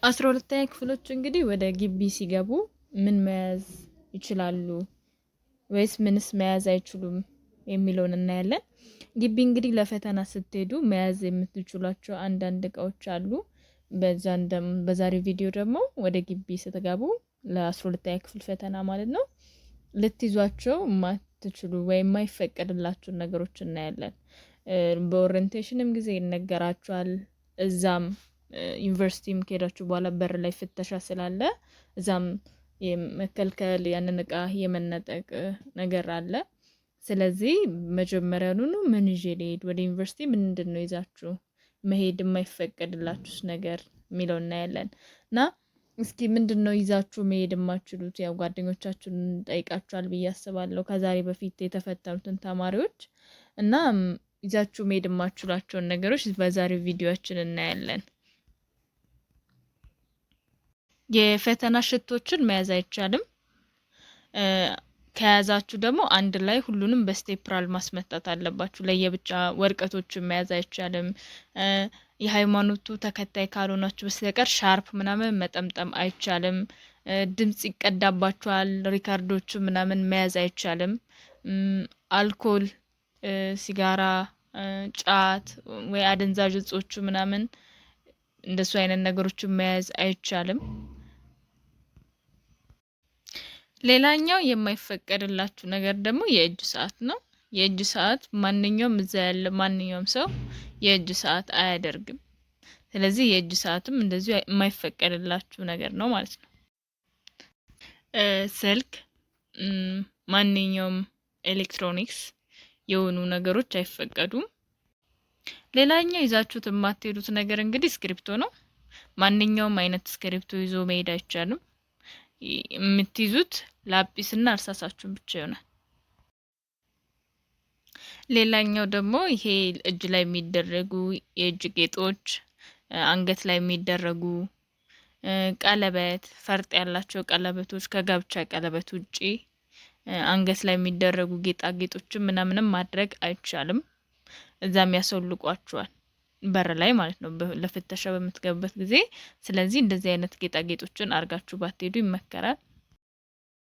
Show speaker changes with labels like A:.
A: 12ኛ ክፍሎች እንግዲህ ወደ ግቢ ሲገቡ ምን መያዝ ይችላሉ ወይስ ምንስ መያዝ አይችሉም የሚለውን እናያለን። ግቢ እንግዲህ ለፈተና ስትሄዱ መያዝ የምትችሏቸው አንዳንድ እቃዎች አሉ። በዛሬ ቪዲዮ ደግሞ ወደ ግቢ ስትገቡ ለ12ኛ ክፍል ፈተና ማለት ነው ልትይዟቸው ማትችሉ ወይም የማይፈቀድላችሁ ነገሮች እናያለን። በኦሪንቴሽንም ጊዜ ይነገራችኋል። እዛም ዩኒቨርሲቲም ከሄዳችሁ በኋላ በር ላይ ፍተሻ ስላለ እዛም የመከልከል ያንን እቃ የመነጠቅ ነገር አለ። ስለዚህ መጀመሪያውኑ ምን ይዤ ልሄድ፣ ወደ ዩኒቨርሲቲ ምንድነው ይዛችሁ መሄድ የማይፈቀድላችሁስ ነገር የሚለው እናያለን። እና እስኪ ምንድነው ይዛችሁ መሄድ የማትችሉት? ያው ጓደኞቻችሁን ጠይቃችኋል ብዬ አስባለሁ ከዛሬ በፊት የተፈተኑትን ተማሪዎች እና ይዛችሁ መሄድ የማትችሏቸውን ነገሮች በዛሬው ቪዲዮአችን እናያለን። የፈተና ሽቶችን መያዝ አይቻልም። ከያዛችሁ ደግሞ አንድ ላይ ሁሉንም በስቴፕራል ማስመታት አለባችሁ። ለየብቻ ወረቀቶችን መያዝ አይቻልም። የሃይማኖቱ ተከታይ ካልሆናችሁ በስተቀር ሻርፕ ምናምን መጠምጠም አይቻልም። ድምጽ ይቀዳባችኋል። ሪካርዶቹ ምናምን መያዝ አይቻልም። አልኮል፣ ሲጋራ፣ ጫት ወይ አደንዛዥ እጾቹ ምናምን እንደሱ አይነት ነገሮችን መያዝ አይቻልም። ሌላኛው የማይፈቀድላችሁ ነገር ደግሞ የእጅ ሰዓት ነው። የእጅ ሰዓት ማንኛውም እዛ ያለ ማንኛውም ሰው የእጅ ሰዓት አያደርግም። ስለዚህ የእጅ ሰዓትም እንደዚሁ የማይፈቀድላችሁ ነገር ነው ማለት ነው። ስልክ፣ ማንኛውም ኤሌክትሮኒክስ የሆኑ ነገሮች አይፈቀዱም። ሌላኛው ይዛችሁት የማትሄዱት ነገር እንግዲህ ስክሪፕቶ ነው። ማንኛውም አይነት ስክሪፕቶ ይዞ መሄድ አይቻልም። የምትይዙት ላጲስና እርሳሳችሁን ብቻ ይሆናል። ሌላኛው ደግሞ ይሄ እጅ ላይ የሚደረጉ የእጅ ጌጦች፣ አንገት ላይ የሚደረጉ ቀለበት፣ ፈርጥ ያላቸው ቀለበቶች ከጋብቻ ቀለበት ውጪ አንገት ላይ የሚደረጉ ጌጣጌጦችን ምናምንም ማድረግ አይቻልም። እዛም ያሰልቋችኋል በር ላይ ማለት ነው ለፍተሻ በምትገቡበት ጊዜ። ስለዚህ እንደዚህ አይነት ጌጣጌጦችን አርጋችሁ ባትሄዱ ይመከራል።